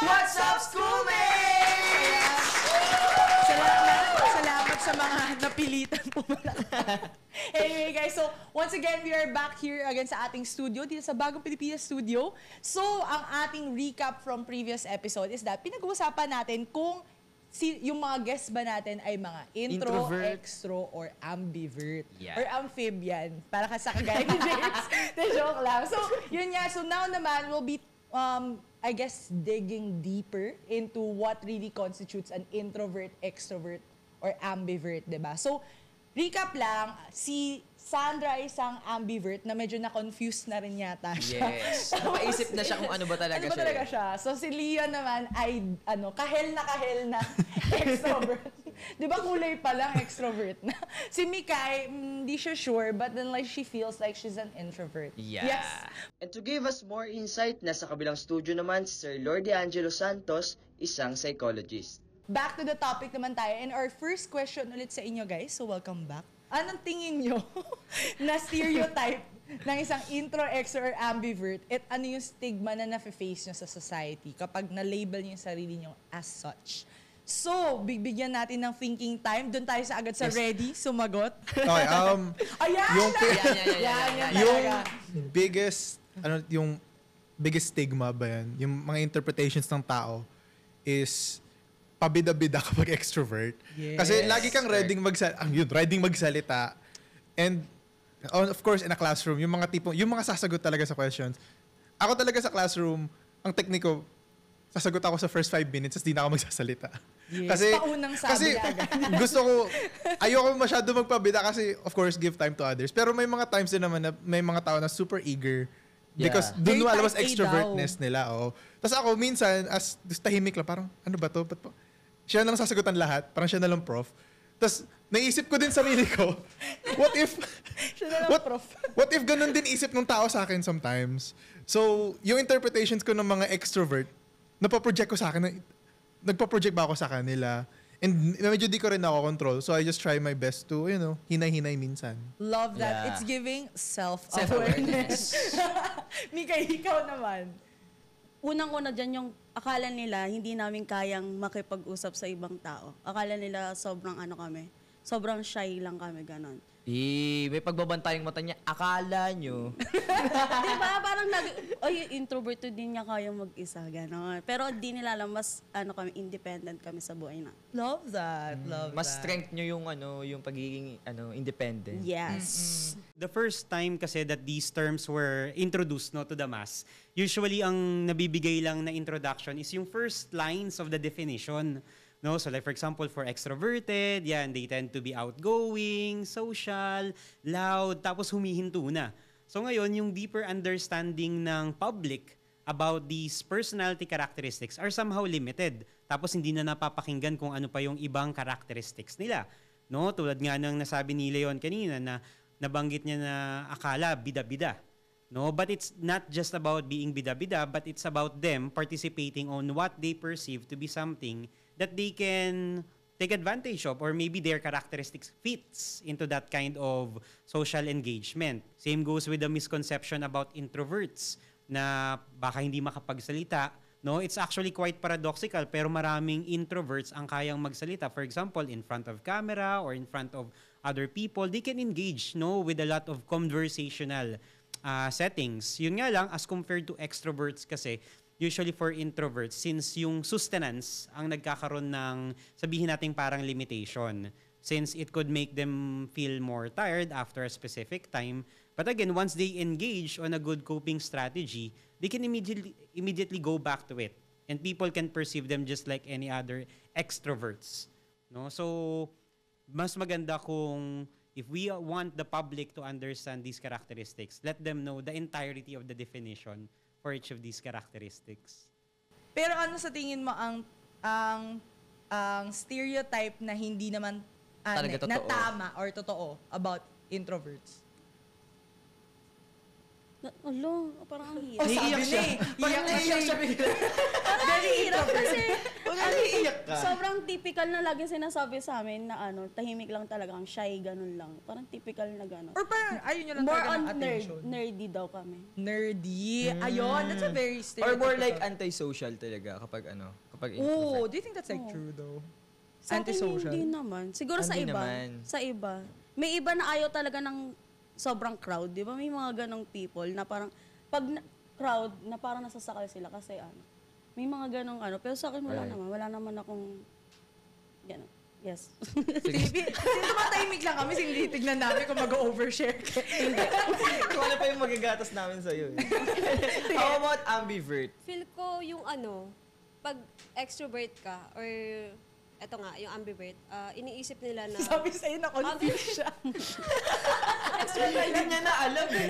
What's up, schoolmates? Salamat sa mga napilitan po. Anyway guys, so once again, we are back here again sa ating studio, dito sa Bagong Pilipinas Studio. So, ang ating recap from previous episode is that pinag-uusapan natin kung yung mga guests ba natin ay mga introvert, extro, or ambivert. Yeah. Or amphibian. Para ka sa kagaya ni James. De joke lang. So, yun nga. So, now naman, we'll be, I guess, digging deeper into what really constitutes an introvert, extrovert, or ambivert, diba? So, recap lang, si Sandra ay isang ambivert na medyo na-confused na rin yata siya. Yes. Napaisip na siya kung ano ba talaga ano ba talaga siya. So, si Leon naman ay, kahel na extrovert. Di ba kulay pa lang extrovert na? Si Mikay, hindi siya sure, but then like she feels like she's an introvert. Yeah. Yes. And to give us more insight, nasa kabilang studio naman si Sir Lord Angelo Santos, isang psychologist. Back to the topic naman tayo. And our first question ulit sa inyo guys, so welcome back. Anong tingin nyo na stereotype ng isang intro, extro, or ambivert at ano yung stigma na nafe-face nyo sa society kapag na-label nyo yung sarili nyo as such? So, bigyan natin ng thinking time. Doon tayo sa agad sa ready, sumagot. Okay, Ayan! yung biggest stigma ba yan? Yung mga interpretations ng tao is pabida-bida kapag extrovert. Yes. Kasi lagi kang ready magsalita. And of course, in a classroom, yung mga sasagot talaga sa questions. Ako talaga sa classroom, ang technique ko, sasagot ako sa first 5 minutes, tapos di na ako magsasalita. Yes, paunang sabi agad. Ayoko masyado magpabida kasi, of course, give time to others. Pero may mga times din naman na may mga tao na super eager because doon lumalabas extrovertness nila. Oh. Tapos ako, minsan, as tahimik lang, parang, ano ba to? Siya na lang sasagutan lahat, parang siya na lang prof. Tapos, naisip ko din sarili ko, what if ganun din isip ng tao sa akin sometimes? So, yung interpretations ko ng mga extrovert, napaproject ko sa akin, nagpa-project ba ako sa kanila? And medyo di ko rin control. So, I just try my best to, hinay-hinay minsan. Love that. Yeah. It's giving self-awareness. Mika, ikaw naman. Unang-una dyan yung akala nila hindi namin kayang makipag-usap sa ibang tao. Akala nila sobrang shy lang kami, ganon. May pagbabantay yung mata niya. Akala nyo. Diba? Parang introvert din niya kayang mag-isa, ganon. Pero di nila alam, mas independent kami sa buhay na. Love that. Mas strength nyo yung pagiging independent. Yes. The first time kasi that these terms were introduced to the mass, usually ang nabibigay lang na introduction is yung first lines of the definition. No, so like for example, for extroverted, they tend to be outgoing, social, loud, tapos humihinto na. So ngayon, yung deeper understanding ng public about these personality characteristics are somehow limited. Tapos hindi na napapakinggan kung ano pa yung ibang characteristics nila. No, tulad nga ng nasabi ni Leon kanina na nabanggit niya na akala bida-bida. No, but it's not just about being bida-bida, but it's about them participating on what they perceive to be something that they can take advantage of, or maybe their characteristics fits into that kind of social engagement. Same goes with the misconception about introverts na baka hindi makapagsalita. No, it's actually quite paradoxical, pero maraming introverts ang kayang magsalita. For example, in front of camera or in front of other people, they can engage with a lot of conversational settings. Yun nga lang, as compared to extroverts kasi, usually for introverts, since yung sustenance ang nagkakaroon ng, sabihin natin parang limitation, since it could make them feel more tired after a specific time. But again, once they engage on a good coping strategy, they can immediately go back to it. And people can perceive them just like any other extroverts. No? So, mas maganda kung if we want the public to understand these characteristics, let them know the entirety of the definition for each of these characteristics. Pero ano sa tingin mo ang stereotype na hindi naman na tama or totoo about introverts? Parang ang Oh, hirap. sabi niya eh. Iyak na siya. Parang ang hirap kasi Naiiyak ka. sobrang typical na lagi sinasabi sa amin na tahimik lang talaga, ang shy, ganun lang. Parang typical na ganun. Or parang ayaw nyo lang More talaga on ng attention. nerdy daw kami. Nerdy. Ayun, that's a very Or stereotypical. more like antisocial talaga kapag kapag Oh, introvert. do you think that's like true though? Sa akin, Antisocial? hindi naman. Siguro sa Hindi iba. naman. Sa iba. May iba na ayaw talaga ng sobrang crowd. Di ba? May mga ganong people na parang, pag crowd, na parang nasasakal sila kasi may mga ganong Pero sa akin, wala Right. naman. Wala naman akong, ganon. Yes. Sige, tumatahimik lang kami, sinitignan namin kung mag-overshare ka. Kung ano pa yung magagatas namin sa'yo. How about ambivert? Feel ko yung pag extrovert ka or eto nga, yung ambivert, iniisip nila na Sabi sa'yo na confused siya. Hindi niya na alam eh.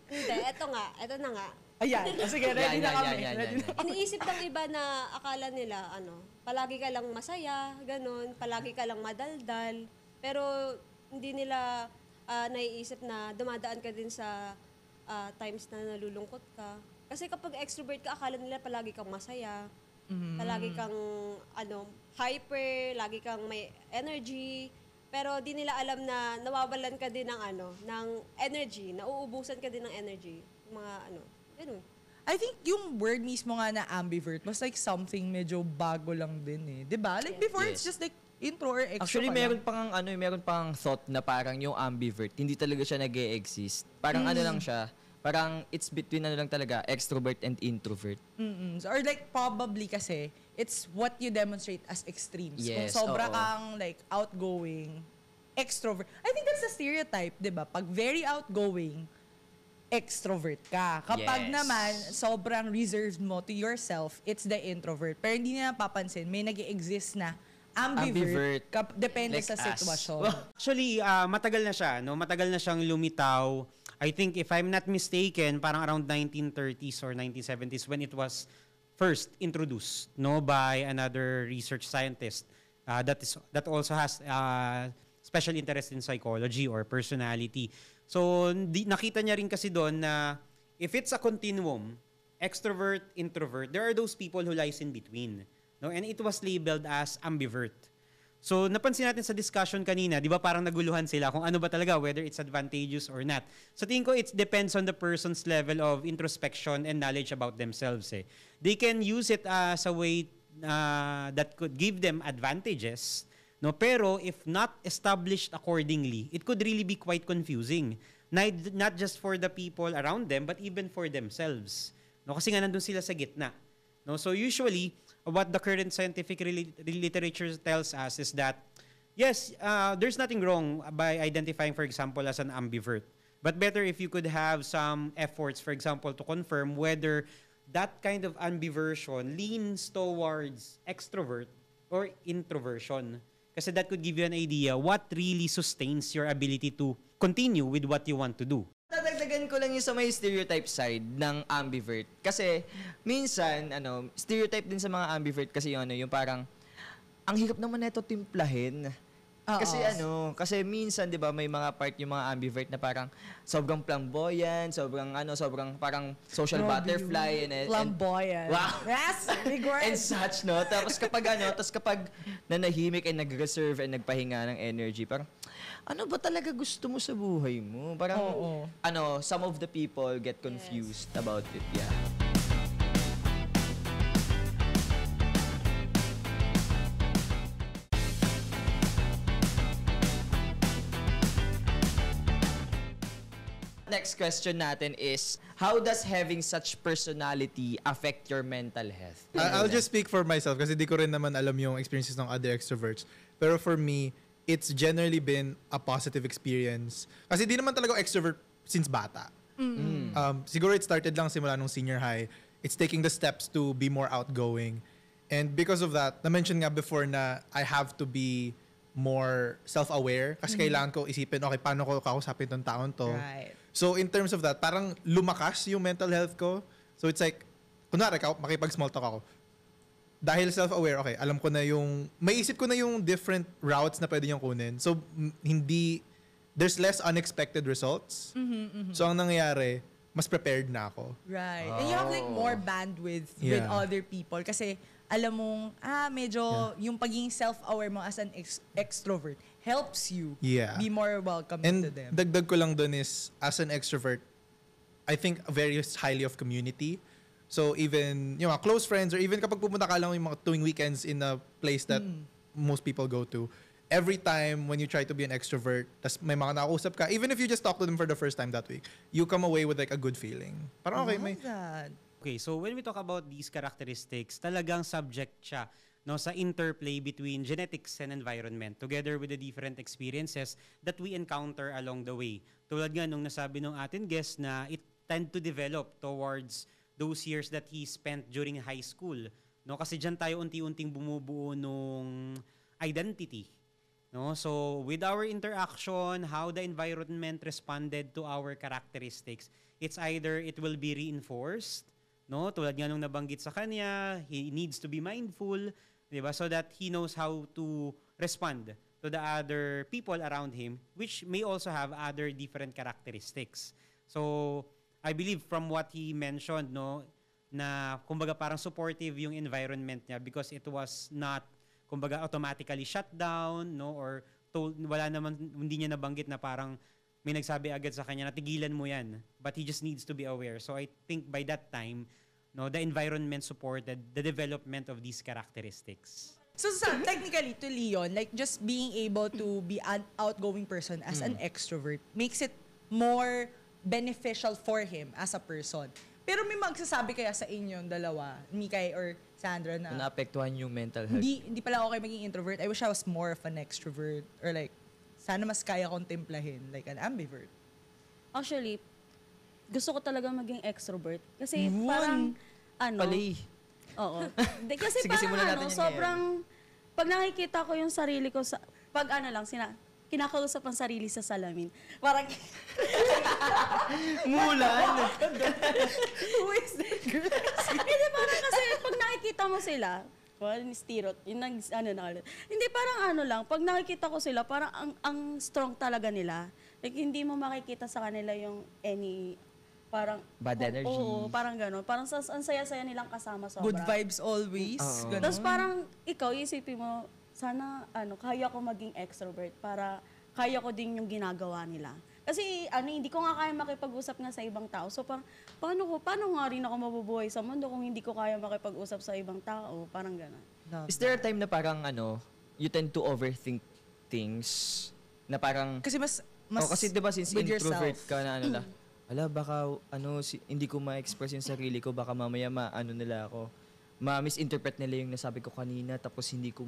hindi, eto na nga. Ayan, sige, ready na kami. Ready na. Iniisip ng iba na akala nila palagi ka lang masaya, ganun, palagi ka lang madaldal, pero hindi nila naiisip na dumadaan ka din sa times na nalulungkot ka. Kasi kapag extrovert ka, akala nila palagi kang masaya, palagi kang hyper, lagi kang may energy, pero di nila alam na nawawalan ka din ng ng energy, nauubusan ka din ng energy. Mga ganun. I think yung word mismo nga na ambivert was like something medyo bago lang din eh. 'Di ba? Like before it's just like intro or extro. Actually, pa lang. meron pang thought na parang yung ambivert, hindi talaga siya nag-e-exist. Parang lang siya, parang it's between lang talaga, extrovert and introvert. So, or like probably kasi it's what you demonstrate as extremes. Yes, Kung sobra oo. kang like outgoing, extrovert. I think that's a stereotype, 'di ba? Pag very outgoing, extrovert ka. Kapag Yes. naman sobrang reserved mo to yourself, it's the introvert. Pero hindi nila papansin, may nag-exist na ambivert. Depende Like sa us. sitwasyon. Actually, matagal na siya, no? Matagal na siyang lumitaw. I think if I'm not mistaken, parang around 1930s or 1970s when it was first introduced, no, by another research scientist that also has special interest in psychology or personality. So, nakita niya rin kasi doon na if it's a continuum, extrovert, introvert, there are those people who lies in between. No? And it was labeled as ambivert. So, napansin natin sa discussion kanina, di ba parang naguluhan sila kung ano ba talaga, whether it's advantageous or not. So, tingin ko it depends on the person's level of introspection and knowledge about themselves. They can use it as a way that could give them advantages. No, pero if not established accordingly, it could really be quite confusing. Not just for the people around them, but even for themselves. No, kasi nga nandun sila sa gitna. No, so usually, what the current scientific literature tells us is that, yes, there's nothing wrong by identifying, for example, as an ambivert. But better if you could have some efforts, for example, to confirm whether that kind of ambiversion leans towards extrovert or introversion. Kasi that could give you an idea what really sustains your ability to continue with what you want to do. Dadagdagan ko lang yung sa may stereotype side ng ambivert. Kasi minsan, stereotype din sa mga ambivert kasi yung parang, ang hirap naman na ito timplahin. Kasi kasi minsan 'di ba may mga part yung mga ambivert na parang sobrang flamboyant, sobrang parang social butterfly and Flamboyant. Wow. Yes, big word. and such, no? Tapos kapag nanahimik and nag-reserve and nagpahinga ng energy, parang ano ba talaga gusto mo sa buhay mo? Parang some of the people get confused about it. Yeah. Next question natin is, how does having such personality affect your mental health? I'll just speak for myself kasi di ko rin naman alam yung experiences ng other extroverts. Pero for me, it's generally been a positive experience. Kasi di naman talaga ako extrovert since bata. Siguro it started lang simula nung senior high. It's taking the steps to be more outgoing. And because of that, na-mention nga before na I have to be more self-aware kasi kailangan ko isipin, okay, paano ko kakausapin tong taon to? Right. So in terms of that, parang lumakas yung mental health ko. So it's like, kunwari, makipag-small talk ako. Dahil self-aware, okay, alam ko na may isip ko na yung different routes na pwede niyong kunin. So hindi there's less unexpected results. So ang nangyayari, mas prepared na ako. Right. And you have like more bandwidth with Yeah. other people kasi alam mong, medyo yung pagiging self-aware mo as an extrovert helps you Yeah. be more welcoming And to them. dagdag ko lang dun is, as an extrovert, I think very highly of community. So even yung mga close friends or even kapag pumunta ka lang yung mga tuwing weekends in a place that most people go to, every time when you try to be an extrovert, tas may mga nakausap ka, even if you just talk to them for the first time that week, you come away with like a good feeling. Parang okay, may... that. Okay, so when we talk about these characteristics, talagang subject siya no sa interplay between genetics and environment together with the different experiences that we encounter along the way. Tulad nga nung nasabi ng ating guest na it tend to develop towards those years that he spent during high school. No, kasi diyan tayo unti-unting bumubuo nung identity. No, so with our interaction, how the environment responded to our characteristics, it's either it will be reinforced, no? Tulad nga nung nabanggit sa kanya, he needs to be mindful, 'di ba? So that he knows how to respond to the other people around him, which may also have other different characteristics. So I believe from what he mentioned, no, na kumbaga parang supportive yung environment niya because it was not kumbaga automatically shut down, no, or told, wala naman, hindi niya nabanggit na parang may nagsabi agad sa kanya na tigilan mo yan, but he just needs to be aware. So I think by that time, no, the environment supported the development of these characteristics. So technically, to Leon, like just being able to be an outgoing person as an extrovert makes it more beneficial for him as a person. Pero may magsasabi kaya sa inyong dalawa, Mikay or Sandra, na Naapektuhan yung mental health. hindi pala ako kayo maging introvert. I wish I was more of an extrovert. Or like, sana mas kaya kontemplahin, like an ambivert. Actually, gusto ko talaga maging extrovert. Kasi parang, Pali. Oo. Kasi Sige, parang simulan natin yan sobrang, pag nakikita ko yung sarili ko sa, pag kinakausap ang sarili sa salamin. Parang, Mulan! Who is that girl? hindi parang kasi pag nakikita mo sila, hindi parang lang, pag nakikita ko sila, parang ang strong talaga nila. Like, hindi mo makikita sa kanila yung parang Bad energy. Oo, parang gano'n. Parang ang saya-saya nilang kasama sobra. Good vibes always. Oo. Ganun. Tapos parang ikaw, isipin mo, sana kaya ko maging extrovert para kaya ko din yung ginagawa nila. Kasi hindi ko nga kaya makipag-usap nga sa ibang tao. So parang, paano nga rin ako mabubuhay sa mundo kung hindi ko kaya makipag-usap sa ibang tao? Parang gano'n. Is there a time na parang you tend to overthink things? Na parang, Kasi mas kasi diba since with introvert yourself. ka na baka hindi ko ma-express yung sarili ko, baka mamaya nila ako. Ma-misinterpret nila yung nasabi ko kanina, tapos hindi ko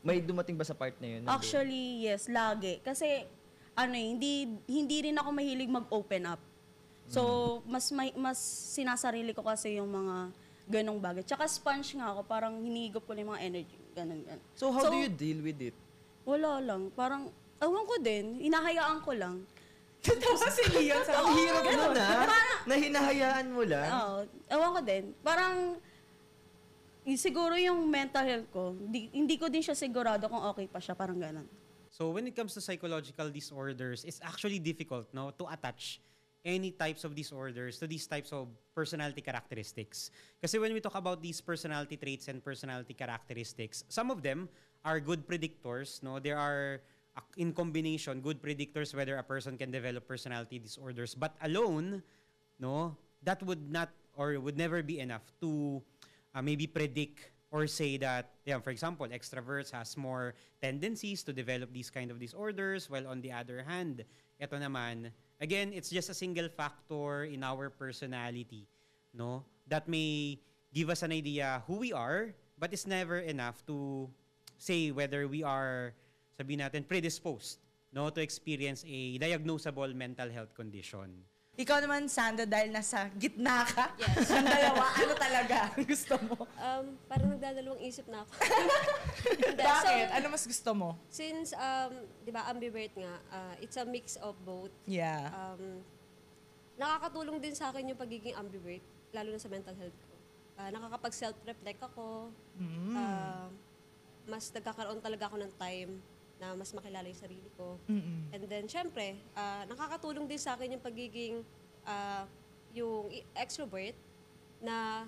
may dumating ba sa part na yun? Actually, yes, lagi. Kasi, hindi rin ako mahilig mag-open up. So, mas sinasarili ko kasi yung mga ganong bagay. Tsaka sponge nga ako, parang hinigop ko na yung mga energy. Ganon. So, how do you deal with it? Wala lang. Parang, ewan ko din. Hinahayaan ko lang. Tapos si Leon sa Ang hirap nun na hinahayaan mo lang. Oo. Ewan ko din. Parang, siguro yung mental health ko, hindi ko din siya sigurado kung okay pa siya. Parang ganon. So when it comes to psychological disorders, it's actually difficult, no, to attach any types of disorders to these types of personality characteristics. Kasi when we talk about these personality traits and personality characteristics, some of them are good predictors, no? There are in combination good predictors whether a person can develop personality disorders, but alone, no, that would not or would never be enough to maybe predict or say that, for example, extroverts has more tendencies to develop these kind of disorders, while on the other hand, ito naman, again, it's just a single factor in our personality, no, that may give us an idea who we are, but it's never enough to say whether we are, sabihin natin, predisposed, no, to experience a diagnosable mental health condition. Ikaw naman, Sandra, dahil nasa gitna ka, ang dalawa, ano talaga ang gusto mo? Parang nagdadalawang isip na ako. Bakit? Ano mas gusto mo? Since, di ba, ambivert nga, it's a mix of both. Yeah. Nakakatulong din sa akin yung pagiging ambivert, lalo na sa mental health ko. Nakakapag-self-reflect ako. Mas nagkakaroon talaga ako ng time na mas makilala yung sarili ko. And then, syempre, nakakatulong din sa akin yung pagiging extrovert na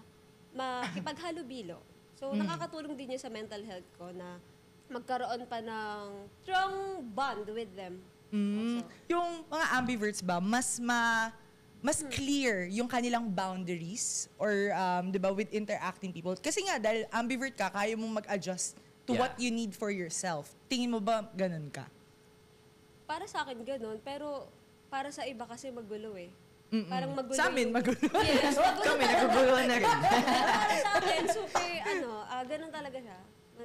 makipaghalubilo. So, nakakatulong din yun sa mental health ko na magkaroon pa ng strong bond with them. Also. Yung mga ambiverts ba, mas clear yung kanilang boundaries or 'di ba with interacting people. Kasi nga dahil ambivert ka, kaya mong mag-adjust to what you need for yourself. Tingin mo ba ganun ka? Para sa akin ganun, pero para sa iba kasi magulo eh. Parang magulo. Sa amin, magulo. Yes, magulo. Kami, naguguluhan na rin. Para sa akin, super, ganun talaga siya.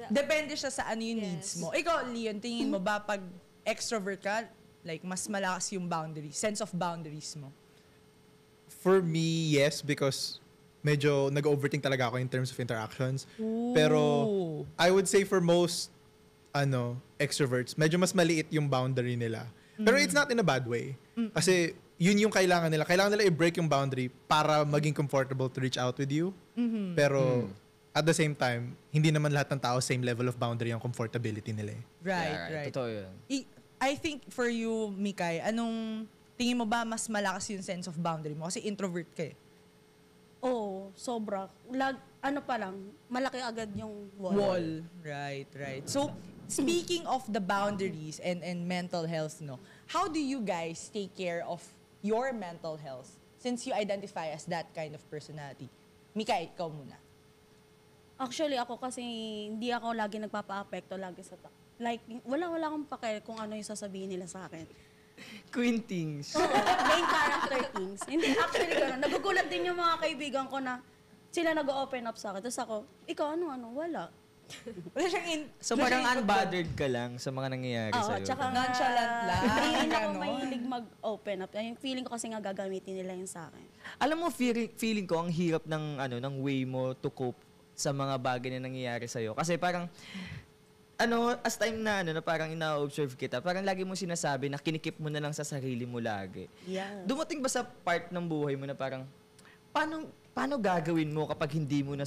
Depende siya sa ano yung Yes. needs mo. Ikaw, Leon, tingin mo ba pag extrovert ka, like mas malakas yung boundaries, sense of boundaries mo? For me, yes, because medyo nag-overthink talaga ako in terms of interactions. Pero I would say for most extroverts, medyo mas maliit yung boundary nila. Pero it's not in a bad way. Kasi yun yung kailangan nila. Kailangan nila i-break yung boundary para maging comfortable to reach out with you. Pero at the same time, hindi naman lahat ng tao same level of boundary ang comfortability nila eh. Right. Totoo yun. I think for you, Mikay, anong tingin mo ba mas malakas yung sense of boundary mo? Kasi introvert ka eh. Oo, sobra. Pa lang, malaki agad yung Wall. Right. So, speaking of the boundaries and mental health, no, how do you guys take care of your mental health since you identify as that kind of personality? Mikay, ikaw muna. Actually, ako kasi hindi ako lagi nagpapa-apekto lagi sa like, wala akong pake kung ano yung sasabihin nila sa akin. Queen things. Main character things. Hindi, actually, gano'n. Nagugulat din yung mga kaibigan ko na sila nag-open up sa akin. Tapos ako, ikaw, wala. Wala siyang So parang unbothered ka lang sa mga nangyayari Oo, sa'yo. tsaka Nonchalant lang. Hindi rin ako Ganon. mahilig mag-open up. Yung feeling ko kasi nga gagamitin nila yun sa akin. Alam mo, feeling ko, ang hirap ng way mo to cope sa mga bagay na nangyayari sa'yo. Kasi parang, as time na parang ina-observe kita, parang lagi mo sinasabi na kinikip mo na lang sa sarili mo lagi. Yes. Dumating ba sa part ng buhay mo na parang, paano gagawin mo kapag hindi mo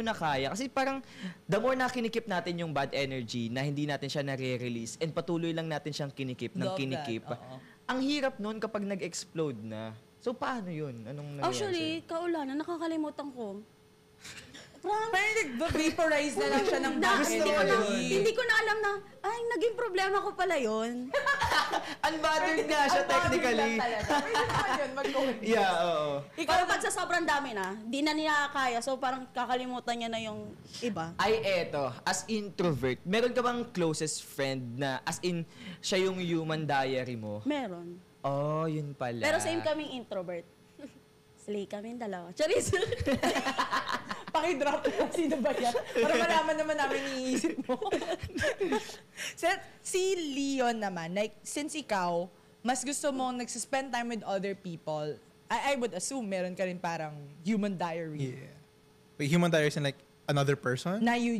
na kaya? Kasi parang, the more na kinikip natin yung bad energy, na hindi natin siya nare-release, and patuloy lang natin siyang kinikip ng Love kinikip. that, oo. Ang hirap nun kapag nag-explode na. So, paano yun? Anong nangyayari Actually, kaulanan, nakakalimutan ko. Parang nag-vaporize na lang siya ng bad energy. Hindi ko na alam na, naging problema ko pala yun. Unbothered nga siya technically. Pwede naman yun, mag-own. Yeah, oo. Pero pag sa sobrang dami na, di na niya kaya. So parang kakalimutan niya na yung iba. Ay, eto. As introvert, meron ka bang closest friend na, as in, siya yung human diary mo? Meron. Oh, yun pala. Pero same kaming introvert. Slay kaming dalawa. Charis. Pakidrop na sino ba yan? Para malaman naman namin iniisip mo. Si Leon naman, like, since ikaw, mas gusto mong nagsispend time with other people, I would assume meron ka rin parang human diary. Yeah. Wait, human diary is in like another person? Na you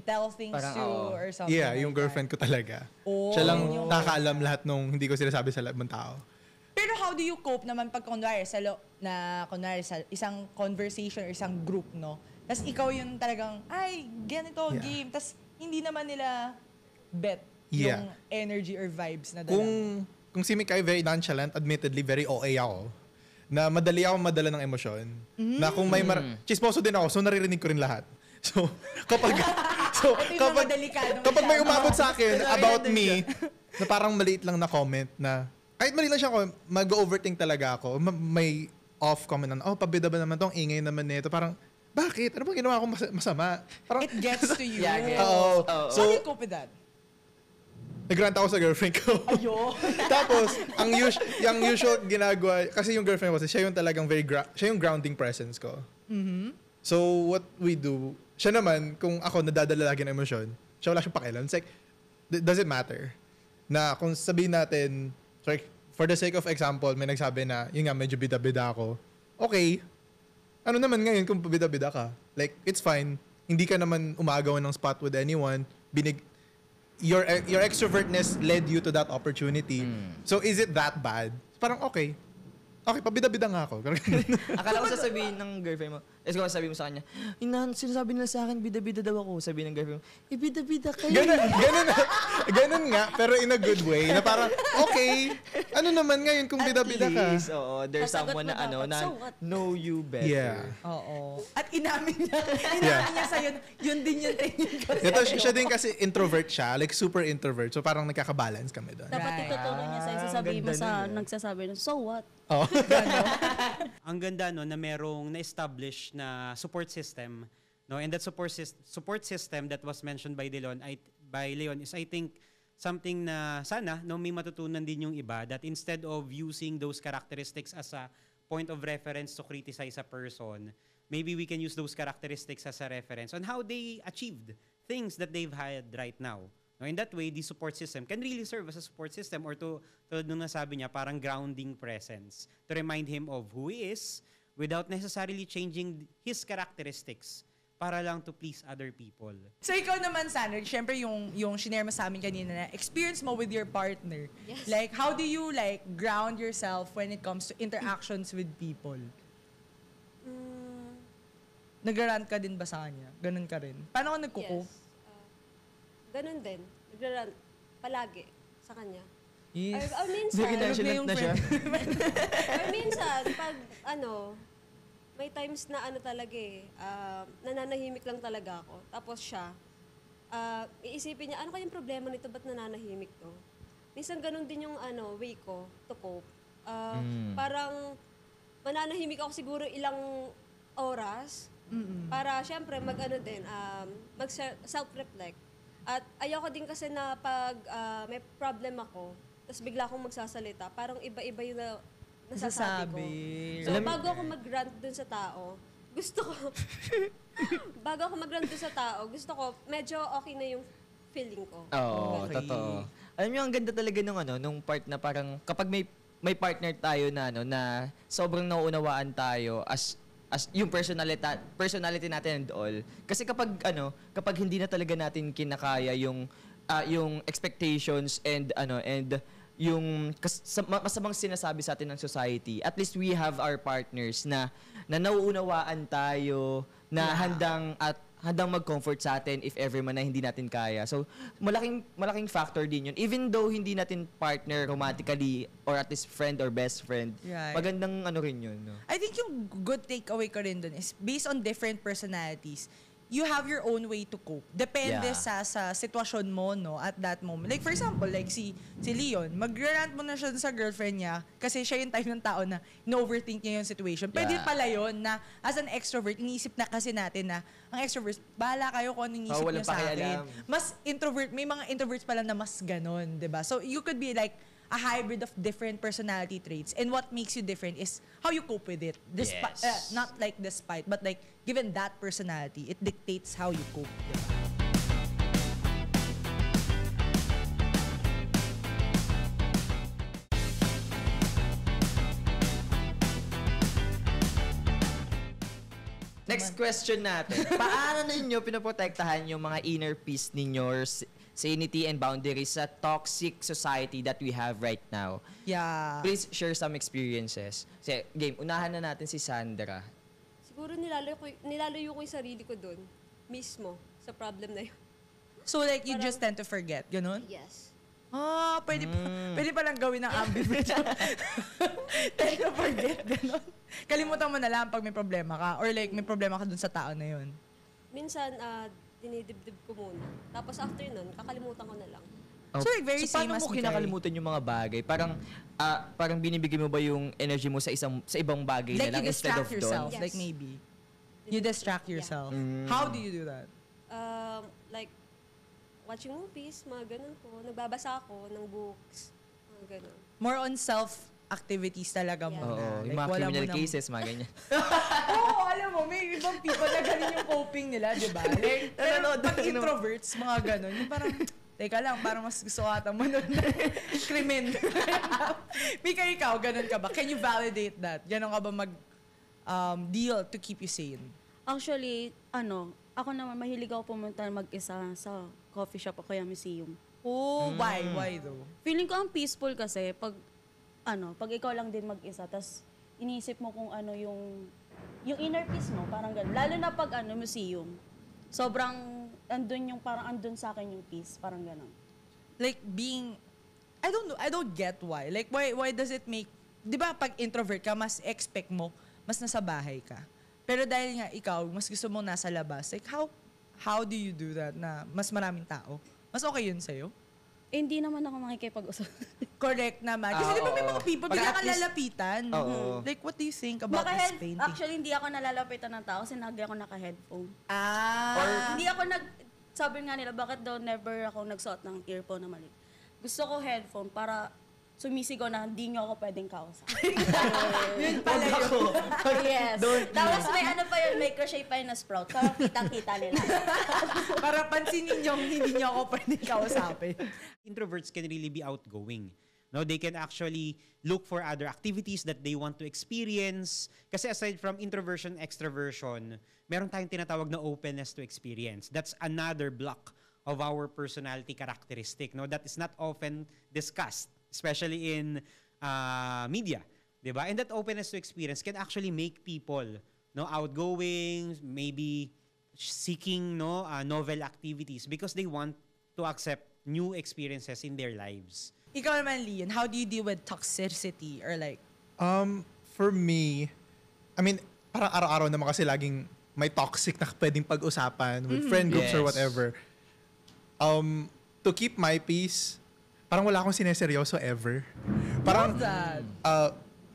tell things Parang, to oo. or something Yeah, like yung girlfriend ko talaga. Oh, Siya lang yun yung- nakakaalam lahat nung hindi ko sinasabi sa lahat ng tao. Pero how do you cope naman pag kunwari sa isang conversation or isang group, no? Tapos ikaw yung talagang, ganito, Yeah. game. Tapos hindi naman nila bet Yeah. yung energy or vibes na dala. Kung si Mikay very nonchalant, admittedly, very OA ako, na madali ako madala ng emosyon. Na kung may chismoso din ako, so naririnig ko rin lahat. So, kapag Ito yung mga delikado kapag may masyado. umabot sa akin about me, na parang maliit lang na comment na, kahit maliit lang siya ako, mag-overthink talaga ako. May off comment na, pabida ba naman to? Ang ingay naman nito. Parang, bakit? Ano bang ginawa ko masama? Parang, It gets to you. Yeah, gets. Oo. Oo. So, how do So, you cope with that? nag-rant ako sa girlfriend ko. Ayo. Tapos, yung usual ginagawa, kasi yung girlfriend ko, siya yung talagang siya yung grounding presence ko. So, what we do, siya naman, kung ako nadadala lagi ng emosyon, siya wala siyang pakialam. It's like, does it matter? Na kung sabihin natin, for the sake of example, may nagsabi na, yun nga, medyo bida-bida ako. Okay. Ano naman ngayon kung bida-bida ka? Like, it's fine. Hindi ka naman umagawan ng spot with anyone. Your extrovertness led you to that opportunity. So, is it that bad? Parang, okay. Okay, pabida-bida nga ako. Akala ko sasabihin ng girlfriend mo, kung sabi mo sa kanya, sinasabi nila sa akin, bida-bida daw ako. Sabi ng girlfriend, bida-bida kayo. Ganun nga, pero in a good way. Na parang, okay, ano naman ngayon kung bida-bida ka? At least, oo, there's Sasagot someone mo na, dapat, na so what? know you better. Yeah. Oo. At inamin niya sa'yo, yun din yung tingin ko. Ito, siya din kasi introvert siya, like super introvert. So parang nagkakabalance kami doon. Dapat Right. itutulong niya sa'yo, sasabihin mo ganda sa nun, eh. nagsasabi na, so what? Oh. Ang ganda no na merong na-establish na support system, no, and that support system that was mentioned by Leon is, I think, something na sana no may matutunan din yung iba, that instead of using those characteristics as a point of reference to criticize a person, maybe we can use those characteristics as a reference on how they achieved things that they've had right now. No, in that way, the support system can really serve as a support system, or tulad nung nasabi niya, parang grounding presence to remind him of who he is without necessarily changing his characteristics para lang to please other people. So ikaw naman, Sandra, syempre yung shinare mo sa amin kanina na experience mo with your partner. Yes. Like, how do you like ground yourself when it comes to interactions with people? Nag-rant ka din ba sa kanya? Ganun ka rin? Paano ka nagkuko? Yes. Ganun din. Nagrarant palagi sa kanya. Yes. Or minsan, Sige na, yung na siya. or minsan, pag may times na talaga nananahimik lang talaga ako. Tapos siya, iisipin niya, ano kayang problema nito, ba't nananahimik to? Minsan ganun din yung way ko to cope. Parang mananahimik ako siguro ilang oras para syempre mag self-reflect. At ayoko din kasi na pag may problem ako, tapos bigla akong magsasalita, parang iba-iba yung nasasabi ko. So, bago ako mag-rant dun sa tao, gusto ko, medyo okay na yung feeling ko. Oo, totoo. Alam niyo, ang ganda talaga nung part na parang kapag may partner tayo na sobrang nauunawaan tayo as yung personality natin and all. Kasi kapag hindi na talaga natin kinakaya yung expectations and yung masamang sinasabi sa atin ng society, at least we have our partners na nauunawaan tayo, na handang mag-comfort sa atin if ever man na hindi natin kaya. So, malaking factor din yun. Even though hindi natin partner romantically or at least friend or best friend, Right. magandang rin yun. No? I think yung good takeaway ko rin dun is based on different personalities, you have your own way to cope. Depende Yeah. sa sitwasyon mo, no, at that moment. Like, for example, like si Leon, mag-rant mo na siya sa girlfriend niya kasi siya yung type ng tao na no-overthink niya yung situation. Pwede Yeah. pala yun na as an extrovert, iniisip na kasi natin na ang extrovert, bahala kayo kung anong iniisip walang niyo sa akin. pakialam. Mas introvert, may mga introverts pala na mas ganon, diba? So, you could be like a hybrid of different personality traits. And what makes you different is how you cope with it. Yes. Not like despite, but like given that personality, it dictates how you cope. Diba? Next question natin. Paano ninyo pinoprotektahan yung mga inner peace ninyo, sanity and boundaries sa toxic society that we have right now? Yeah. Please share some experiences. Game, unahan na natin si Sandra. Siguro nilalayo ko yung sarili ko dun, mismo, sa problem na yun. So like you just tend to forget, ganun? Yes. Pwede pa lang gawin ng ambivert. Tend to forget, ganun. Kalimutan mo na lang pag may problema ka or like may problema ka dun sa tao na yun. Minsan, dinidibdib ko muna. Tapos after nun, kakalimutan ko na lang. So like very So, same paano as mo me, kinakalimutan yung mga bagay? Parang binibigay mo ba yung energy mo sa ibang bagay like na lang you instead distract of yourself, doon? Yes. like maybe. You distract yourself. How do you do that? Like, watching movies, mga ganun po. Nagbabasa ako ng books, mga ganun. More on self-activities talaga Yeah. muna. Oo, yung Like, mga wala criminal mo nang- cases, mga ganyan. Oo, alam mo, may ibang people na ganun yung coping nila, di ba? Like, pero Nanonood pag ako, no? introverts, mga ganun, yung parang, teka lang, parang mas gusto ata mo nun. Krimen. Mika, ikaw, ganun ka ba? Can you validate that? Ganun ka ba deal to keep you sane? Actually, ako naman, mahilig ako pumunta mag-isa sa coffee shop o kaya museum. Oh, why? Why though? Feeling ko ang peaceful kasi pag ikaw lang din mag-isa, tas iniisip mo kung ano yung yung inner peace mo, parang gano'n. Lalo na pag museum. Sobrang, andun yung, parang andun sa akin yung peace, parang gano'n. Like being, I don't get why. Like why does it make, di ba pag introvert ka, mas expect mo, mas nasa bahay ka. Pero dahil nga ikaw, mas gusto mong nasa labas, like how do you do that na mas maraming tao? Mas okay yun sa'yo? Eh, hindi naman ako makikipag-usap. Correct naman. Kasi di ba may mga people, Pag bigla at ka least- lalapitan. Oo. Like, what do you think about this painting? Actually, hindi ako nalalapitan ng tao kasi lagi ako naka-headphone. Ah. Hindi ako sabi nga nila, bakit daw never ako nagsuot ng earphone na mali. Gusto ko headphone para sumisigaw na hindi nyo ako pwedeng kausap. Yun pala yun. Yes. Tapos may pa yun, may crochet pa yun na sprout. Para kitang-kita nila. Para pansinin nyo, hindi nyo ako pwedeng kausapin. Introverts can really be outgoing. No, they can actually look for other activities that they want to experience. Kasi aside from introversion, extroversion, meron tayong tinatawag na openness to experience. That's another block of our personality characteristic, no, that is not often discussed, especially in media, diba? And that openness to experience can actually make people, no, outgoing, maybe seeking, no, novel activities because they want to accept new experiences in their lives. Ikaw naman, Lian, how do you deal with toxicity or like, For me, I mean, parang araw-araw naman kasi laging may toxic na pwedeng pag-usapan with friend groups or Yes. whatever. To keep my peace, parang wala akong sineseryoso ever. Parang, that?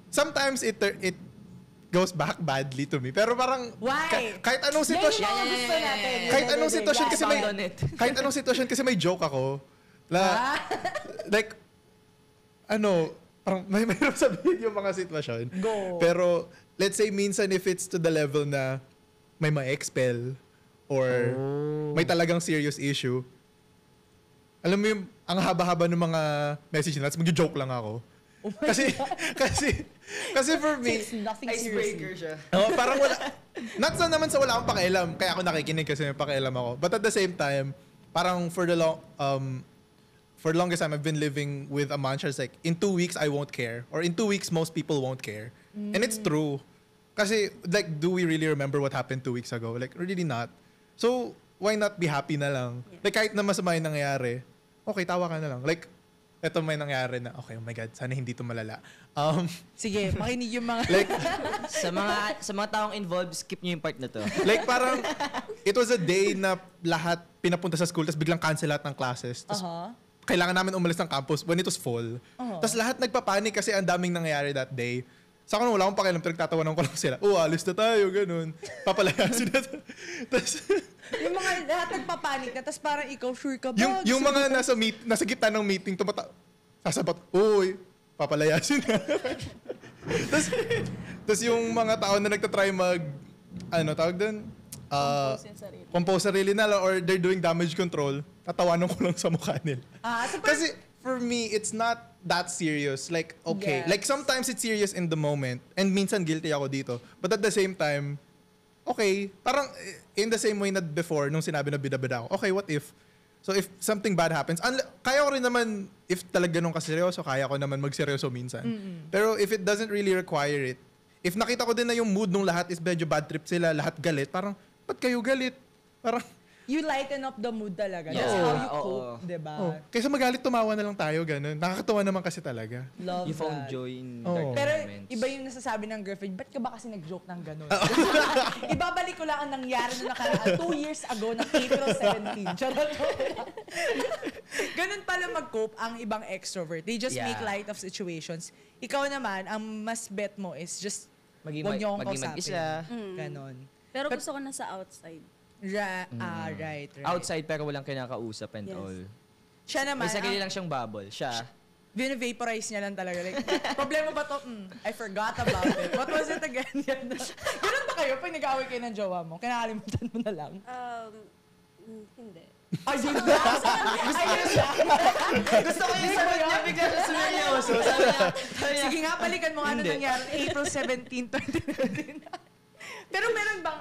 sometimes it goes back badly to me. Pero parang, Why? kahit anong sitwasyon, Yan yung mga gusto natin. kahit anong sitwasyon kasi may, Expound on it. kahit anong sitwasyon kasi may joke ako. Like, parang may mayroon sabihin yung mga sitwasyon. Go. Pero, let's say, minsan if it's to the level na may ma-expel or may talagang serious issue, alam mo yung, ang haba-haba ng mga message nila, tapos mag-joke lang ako. Kasi for me, It's nothing Icebreaker seriously. siya. parang wala, not sa naman sa wala akong pakialam, kaya ako nakikinig kasi may pakialam ako. But at the same time, parang for the longest time I've been living with a mantra, it's like, in 2 weeks I won't care. Or in 2 weeks, most people won't care. And it's true. Kasi, like, do we really remember what happened 2 weeks ago? Like, really not. So, why not be happy na lang? Like, kahit na masama yung nangyayari, okay, tawa ka na lang. Like, eto may nangyari na, okay, oh my God, sana hindi to malala. Sige, makinig yung mga... Like, Sa mga taong involved, skip niyo yung part na to. like parang, it was a day na lahat pinapunta sa school, tapos biglang cancel lahat ng classes. Tapos, kailangan namin umalis ng campus when it was full. Tapos lahat nagpapanik kasi ang daming nangyayari that day. Sa akin, wala akong pakialam, pinagtatawanan ko lang sila. Alis na tayo, ganun. Papalayasin na. Tapos, yung mga lahat nagpapanik na, tapos parang ikaw, sure ka ba? yung mga nasa gitna ng meeting, sasabat, uy, papalayasin na. Tapos yung mga tao na nagtatry tawag doon? Compose sarili nila or they're doing damage control, tatawanan ko lang sa mukha nila. Kasi for me, it's not that serious. Like, okay. Yes. Like, sometimes it's serious in the moment. And minsan guilty ako dito. But at the same time, okay. Parang in the same way na before, nung sinabi na bida-bida ako, okay, what if? So, if something bad happens, kaya ko rin naman, if talaga ganun kaseryoso, kaya ko naman magseryoso minsan. Pero if it doesn't really require it, if nakita ko din na yung mood nung lahat is medyo bad trip sila, lahat galit, parang, ba't kayo galit? Parang, You lighten up the mood talaga. That's Yeah. how you Oo. cope, diba? kaysa magalit, tumawa na lang tayo, ganun. Nakakatawa naman kasi talaga. Love You found that. joy in Oo. dark Pero moments. iba yung nasasabi ng girlfriend, ba't ka ba kasi nag-joke ng gano'n? Ibabalik ko lang ang nangyari na nakaraan 2 years ago ng April 17. Charot. Ganun pala mag-cope ang ibang extrovert. They just Yeah. make light of situations. Ikaw naman, ang mas bet mo is just Maging huwag niyo akong maging kausapin. mag-isa. Ganon. Pero gusto ko na sa outside. Right. Outside pero walang kinakausap and Yes. all. Siya naman, May sarili lang siyang bubble. Siya. vaporize niya lang talaga. Like, problema ba to? I forgot about it. What was it again? Ganun ba kayo pag nag-away kayo ng jowa mo? Kinakalimutan mo na lang. Hindi. Ayun na! Ayun na! Gusto ko yung sagot niya bigla siya seryoso. Sabi niya, Sige nga, balikan mo ano Hindi. nangyari April 17, 2019. Pero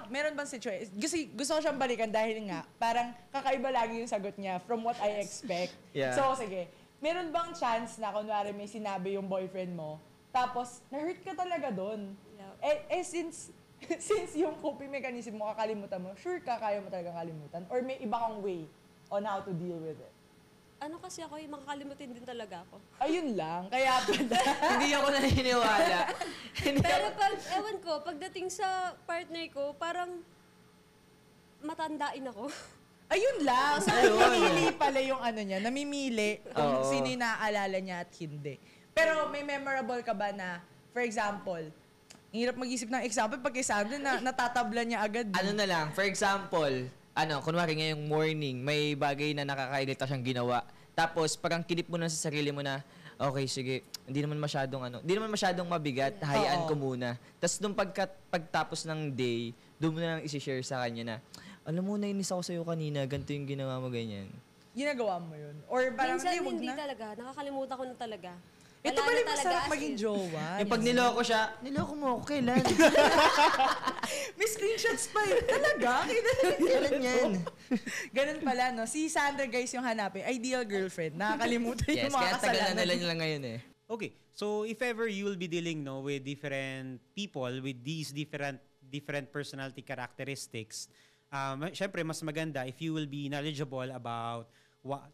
meron bang situation? Gusto ko siyang balikan dahil nga, parang kakaiba lagi yung sagot niya from what I expect. Yeah. So, sige. Meron bang chance na kunwari may sinabi yung boyfriend mo, tapos na-hurt ka talaga doon? Yeah. Since since yung coping mechanism mo, kakalimutan mo, sure ka kaya mo talagang kalimutan? Or may iba kang way on how to deal with it? Ano kasi ako, yung makakalimutin din talaga ako. Ayun lang, kaya pala. Hindi ako naniniwala. Pero ewan ko, pagdating sa partner ko, parang matandain ako. Ayun lang. So, namimili pala yung ano niya. Namimili kung Oo. sino yung naaalala niya at hindi. Pero may memorable ka ba na, for example, hirap mag-isip ng example pag kay Sandra na natatabla niya agad. Ano na lang, for example, kunwari ngayong morning, may bagay na nakakairita siyang ginawa. Tapos parang kinip mo na sa sarili mo na, okay, sige, hindi naman masyadong mabigat, hayaan ko muna. Tapos nung pagtapos ng day, doon mo na lang isi-share sa kanya na, alam mo, nainis ako sa'yo kanina, ganito yung ginawa mo, ganyan. Ginagawa mo yun? Or parang, Minsan wag hindi na. talaga, nakakalimutan ko na talaga. Ito Wala pala na yung talaga, masarap as maging in. jowa. Yung pag niloko siya, niloko mo ako, kailan? May screenshots pa yun. Talaga? Kailan yan? Ganun pala, no? Si Sandra, guys, yung hanapin, ideal girlfriend. Nakakalimutan Yes, yung mga kaya tagal na kasalanan. nila ngayon eh. Okay, so if ever you will be dealing with different people with these different personality characteristics, syempre mas maganda if you will be knowledgeable about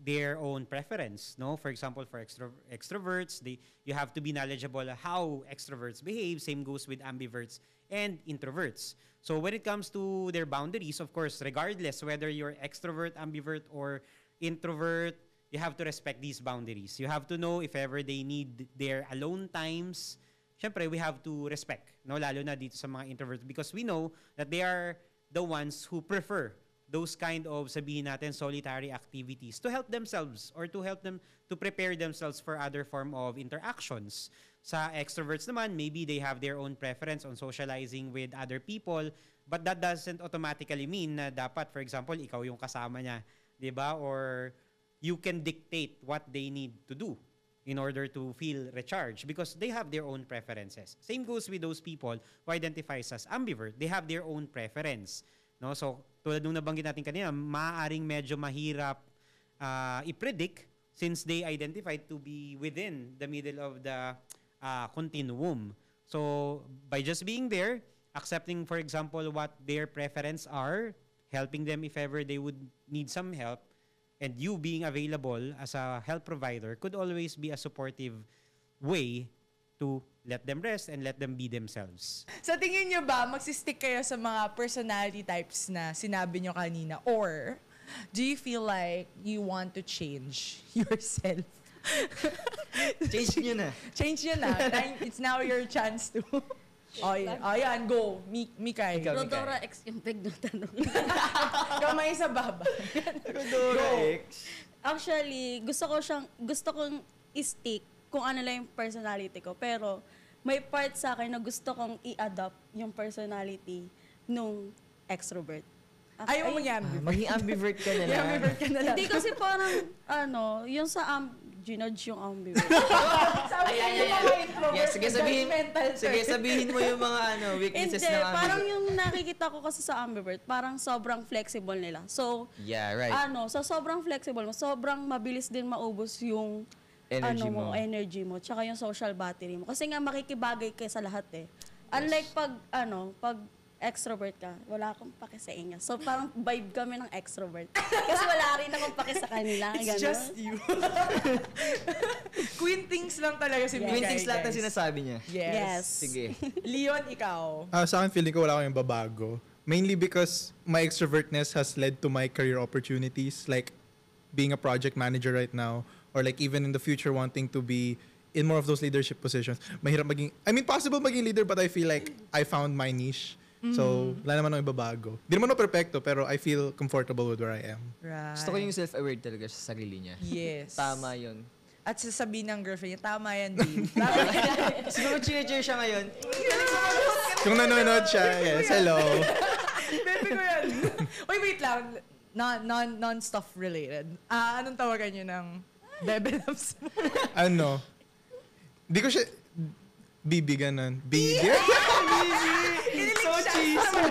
their own preference, no? For example, for extroverts, you have to be knowledgeable how extroverts behave. Same goes with ambiverts and introverts. So when it comes to their boundaries, of course, regardless whether you're extrovert, ambivert, or introvert, you have to respect these boundaries. You have to know if ever they need their alone times. Syempre, we have to respect, no? Lalo na dito sa mga introverts because we know that they are the ones who prefer those kind of, sabihin natin, solitary activities to help themselves or to help them to prepare themselves for other form of interactions. Sa extroverts naman, maybe they have their own preference on socializing with other people, but that doesn't automatically mean na dapat, for example, ikaw yung kasama niya, di ba? Or you can dictate what they need to do in order to feel recharged because they have their own preferences. Same goes with those people who identifies as ambivert. They have their own preference. No? So, tulad nung nabanggit natin kanina, maaaring medyo mahirap i-predict since they identified to be within the middle of the continuum. So, by just being there, accepting, for example, what their preference are, helping them if ever they would need some help, and you being available as a help provider could always be a supportive way to let them rest and let them be themselves. Sa tingin nyo ba, magsistick kayo sa mga personality types na sinabi nyo kanina? Or, do you feel like you want to change yourself? Change nyo na. Change nyo na. It's now your chance to. Ayan, go. Mikay. Ikaw, Rodora X yung peg ng tanong. Kamay sa baba. Actually, gusto kong i-stick kung ano lang yung personality ko. Pero may part sa akin na gusto kong i-adopt yung personality nung extrovert. Ayaw mo mag-ambivert. Maging ambivert ka na lang. Ambivert ka na lang. Hindi kasi parang, yung sa ginudge yung ambivert. Yes, sige sabihin mo yung mga weaknesses Hindi, ng ambivert. parang yung nakikita ko kasi sa ambivert, parang sobrang flexible nila. So, Yeah, right. sa sobrang flexible mo, sobrang mabilis din maubos yung energy mo, tsaka yung social battery mo. Kasi nga makikibagay ka sa lahat eh. Unlike pag extrovert ka, wala akong pake sa inyo. So parang vibe kami ng extrovert. Kasi wala rin akong pake sa kanila. It's ganun. just you. Queen things lang talaga si Mikay, Yung things lahat na guys. sinasabi niya. Yes. Sige. Leon, ikaw. Sa akin, feeling ko wala akong babago. Mainly because my extrovertness has led to my career opportunities, like being a project manager right now, or like even in the future wanting to be in more of those leadership positions. Mahirap possible maging leader, but I feel like I found my niche. So, wala naman akong ibabago. Di naman ako perfecto, pero I feel comfortable with where I am. Right. Gusto ko yung self-aware talaga sa sarili niya. Yes. Tama yun. At sasabihin ng girlfriend niya, tama yan, babe. Siguro cheer siya ngayon. Kung nanonood siya, yes, hello. Bebe ko yan. Uy, wait lang. Non-stuff related. Anong tawagan niyo ng bebe loves mo? Di ko siya... Bibi ganun. Bibi? So cheesy.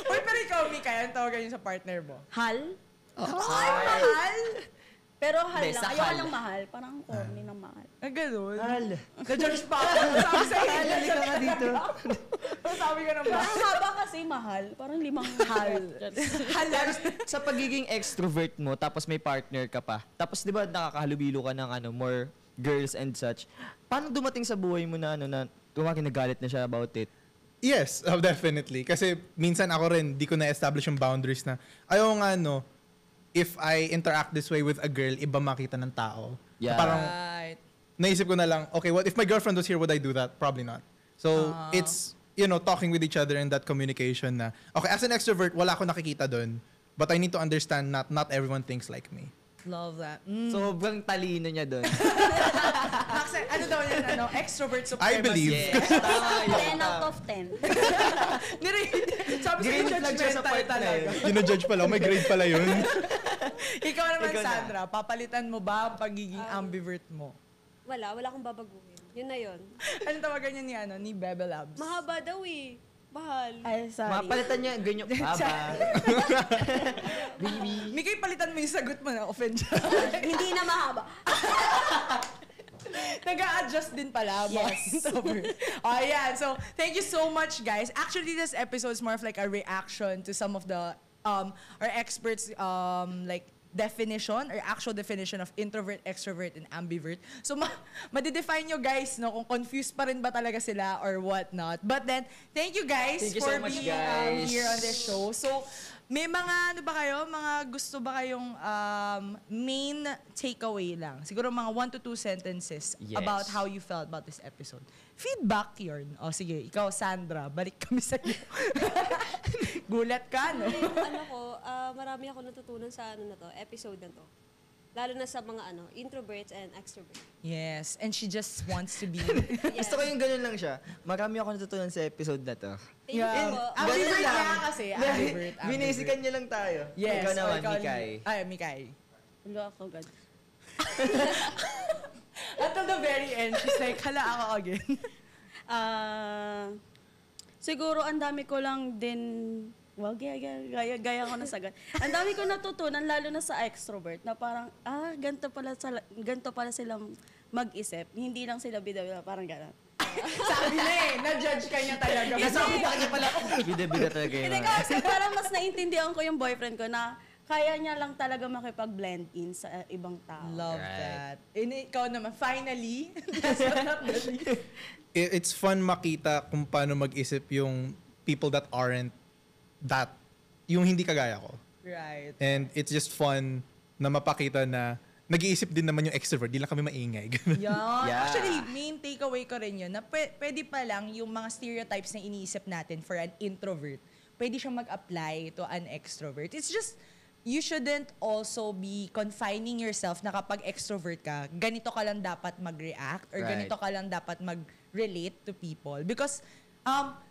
Uy, pero ikaw, Mika, anong tawagan niyo sa partner mo? Hal? Ay, mahal! Pero hal Hindi, lang. sakal. Ayoko lang mahal. Parang corny ng mahal. Ganun. Hal. Na-judge pa ako. Sabi sa'yo. Hal, ka nga dito. Sabi ka naman. Parang haba kasi mahal. Parang 5 hal. Pero sa pagiging extrovert mo, tapos may partner ka pa, tapos di ba nakakahalubilo ka ng more girls and such, paano dumating sa buhay mo na nagalit na siya about it? Yes, definitely. Kasi minsan ako rin, di ko na-establish yung boundaries na, ayaw nga if I interact this way with a girl, iba makita ng tao. Yeah. Parang, Right. naisip ko na lang, okay, what if my girlfriend was here, would I do that? Probably not. So, it's, talking with each other and that communication na, okay, as an extrovert, wala ako nakikita dun, but I need to understand not everyone thinks like me. Love that. Sobrang talino niya doon. Max, ano daw yan? Extrovert supremacy. I believe. Yes, tama yun. 10 out of 10. Sabi Green sa'yo, flag siya sa judgmental part na talaga. yun. Gino-judge pala, may grade pala yun. Ikaw naman, Ikaw na. Sandra, papalitan mo ba ang pagiging ambivert mo? Wala akong babaguhin. Yun na yun. Ano tawagan niya ni Bebe Labs? Mahaba daw eh. Mahal. Ay, sorry. Mapalitan niya, ganyan, haba. Mikay, palitan mo yung sagot mo na offend siya. Hindi na mahaba. Nag-a-adjust din pala. Yes. Ayan. So, thank you so much, guys. Actually, this episode is more of like a reaction to some of the our experts like definition or actual definition of introvert, extrovert, and ambivert. So, ma-define nyo guys, no, kung confused pa rin ba talaga sila or what not. But then, thank you guys Thank you for so much, being guys. here on this show. So, may mga, gusto ba kayong main takeaway lang? Siguro mga 1 to 2 sentences Yes. about how you felt about this episode. Feedback yun. O sige, ikaw Sandra, balik kami sa iyo. Gulat ka, no? Marami ako natutunan sa episode na to. Lalo na sa mga introverts and extroverts. Yes, and she just wants to be... Gusto ko yung ganun lang siya. Marami ako natutunan sa episode na to. Thank you po. Ambivert nga kasi. Ambivert. Binisikan niya lang tayo. Yes. Ikaw naman, ikaw, Mikay. Ay, Mikay. Wala ako agad. Until the very end, she's like, hala ako again. Siguro ang dami ko lang din, gaya ko na sagad. Ang dami ko natutunan, lalo na sa extrovert, na parang, ganito pala silang mag-isip. Hindi lang sila bida-bida, parang gano'n. Sabi na na-judge ka niya talaga. Sabi pa niya pala, bida-bida talaga yun. Hindi kasi parang mas naintindihan ko yung boyfriend ko na kaya niya lang talaga makipag-blend in sa ibang tao. Love Right. that. Ikaw naman, finally, It's fun makita kung paano mag-isip yung people that aren't that, yung hindi kagaya ko. right. And it's just fun na mapakita na nag-iisip din naman yung extrovert, di lang kami maingay. Yeah. Yeah. Actually, main takeaway ko rin yun na pwede pa lang yung mga stereotypes na iniisip natin for an introvert, pwede siyang mag-apply to an extrovert. It's just, you shouldn't also be confining yourself na kapag extrovert ka, ganito ka lang dapat mag-react or Right. ganito ka lang dapat mag-relate to people. Because,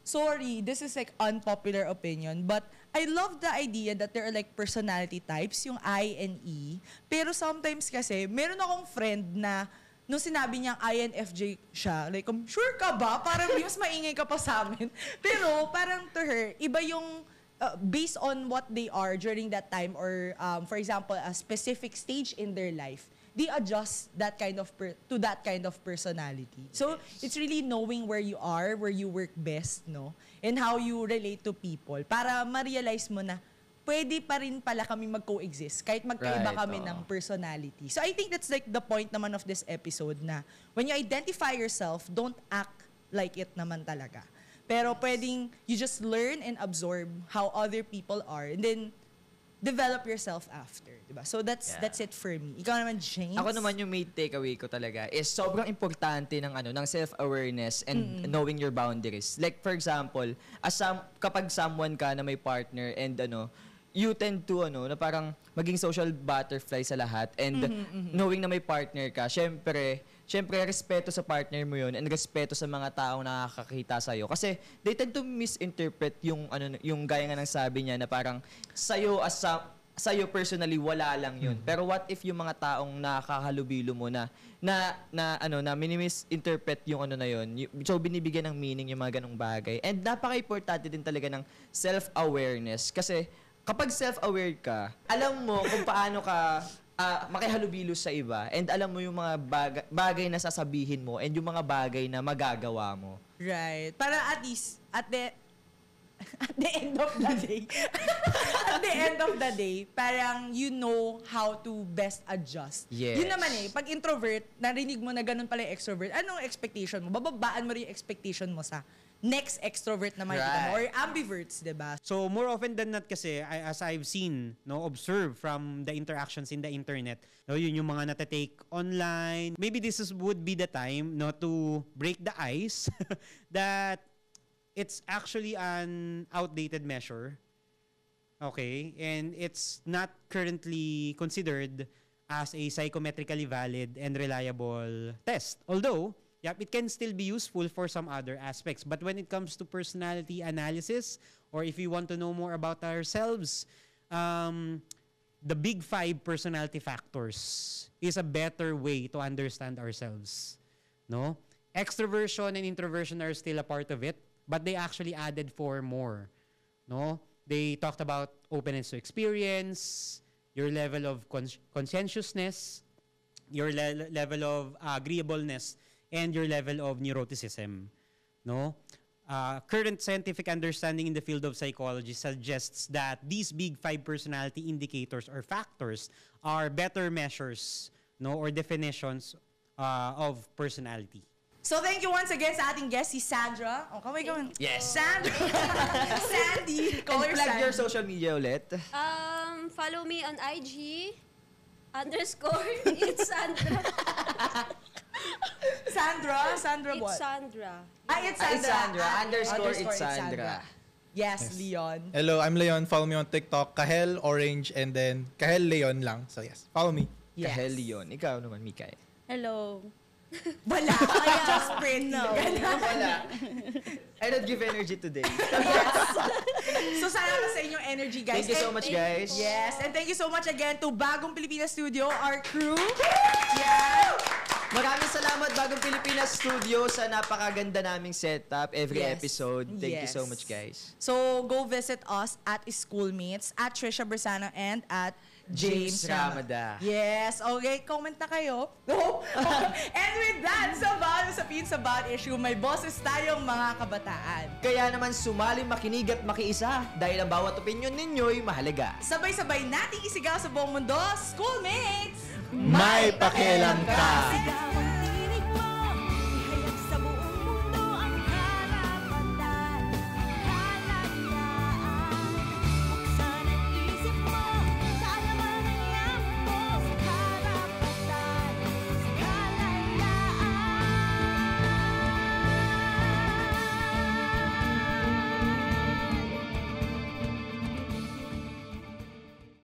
sorry, this is like unpopular opinion, but I love the idea that there are like personality types, yung I and E. Pero sometimes kasi, meron akong friend na nung sinabi niyang INFJ siya, like, sure ka ba? Parang mas maingay ka pa sa amin. Pero parang to her, iba yung based on what they are during that time or for example, a specific stage in their life, they adjust that kind of to that kind of personality. So, it's really knowing where you are, where you work best, no? And how you relate to people para ma-realize mo na pwede pa rin pala kami mag-coexist kahit magkaiba Right, kami oo. ng personality. So, I think that's like the point naman of this episode na when you identify yourself, don't act like it naman talaga. Pero pwedeng you just learn and absorb how other people are and then develop yourself after, diba? So that's it for me. Ikaw naman, James? Ako naman yung main takeaway ko talaga is sobrang importante ng self-awareness and knowing your boundaries. Like for example, kapag someone ka na may partner and you tend to na parang maging social butterfly sa lahat and knowing na may partner ka, syempre respeto sa partner mo yun and respeto sa mga taong nakakakita sa'yo. Kasi they tend to misinterpret yung gaya nga ng sabi niya na parang sa'yo personally wala lang yun. Pero what if yung mga taong nakakahalubilo mo na minimisinterpret yung na yun. So binibigyan ng meaning yung mga ganong bagay. And napaka-importante din talaga ng self-awareness kasi kapag self-aware ka, alam mo kung paano ka makihalubilo sa iba and alam mo yung mga bagay na sasabihin mo and yung mga bagay na magagawa mo. Right. Para at least, at the end of the day, parang you know how to best adjust. Yes. Yun naman pag introvert, narinig mo na ganun pala yung extrovert, anong expectation mo? Bababaan mo rin yung expectation mo sa next extrovert na makikita mo or ambiverts, diba? So more often than not kasi, as I've seen, observe from the interactions in the internet, yun yung mga natatake online. Maybe would be the time to break the ice that it's actually an outdated measure. Okay? And it's not currently considered as a psychometrically valid and reliable test. Although, it can still be useful for some other aspects. But when it comes to personality analysis, or if you want to know more about ourselves, the big 5 personality factors is a better way to understand ourselves. No? Extroversion and introversion are still a part of it, but they actually added 4 more. No? They talked about openness to experience, your level of conscientiousness, your level of agreeableness, and your level of neuroticism. No? Current scientific understanding in the field of psychology suggests that these big 5 personality indicators or factors are better measures, or definitions of personality. So thank you once again sa ating guest, si Sandra. Oh, kamay. Yes. Sandra. Sandy. Call her Plug Sandy. your social media ulit. Follow me on IG _ it's Sandra. Sandra what? It's Sandra. It's It's Sandra. Sandra. _ it's Sandra. Yes, Leon. Hello, I'm Leon. Follow me on TikTok, Kahel Orange, and then Kahel Leon lang. So yes, follow me. Yes. Kahel Leon. Ikaw naman, Mikay. Hello. Wala. Just pretty. No. Wala. I don't give energy today. So salamat sa inyong energy, guys. Thank you so And much, guys. Yes, and thank you so much again to Bagong Pilipinas Studio, our crew. Yeah. Maraming salamat Bagong Pilipinas Studio sa napakaganda naming setup every Yes. episode. Thank you Yes. so much, guys. So go visit us at Schoolmates, at Trisha Bersano, and at James Ramada. Yes. Okay, comment na kayo. And with that, sa bawat usapin sa bawat issue, may boses tayong mga kabataan. Kaya naman sumali, makinig at makiisa dahil ang bawat opinion ninyo'y mahalaga. Sabay-sabay nating isigaw sa buong mundo, Schoolmates! May pakialam ka! Sigawan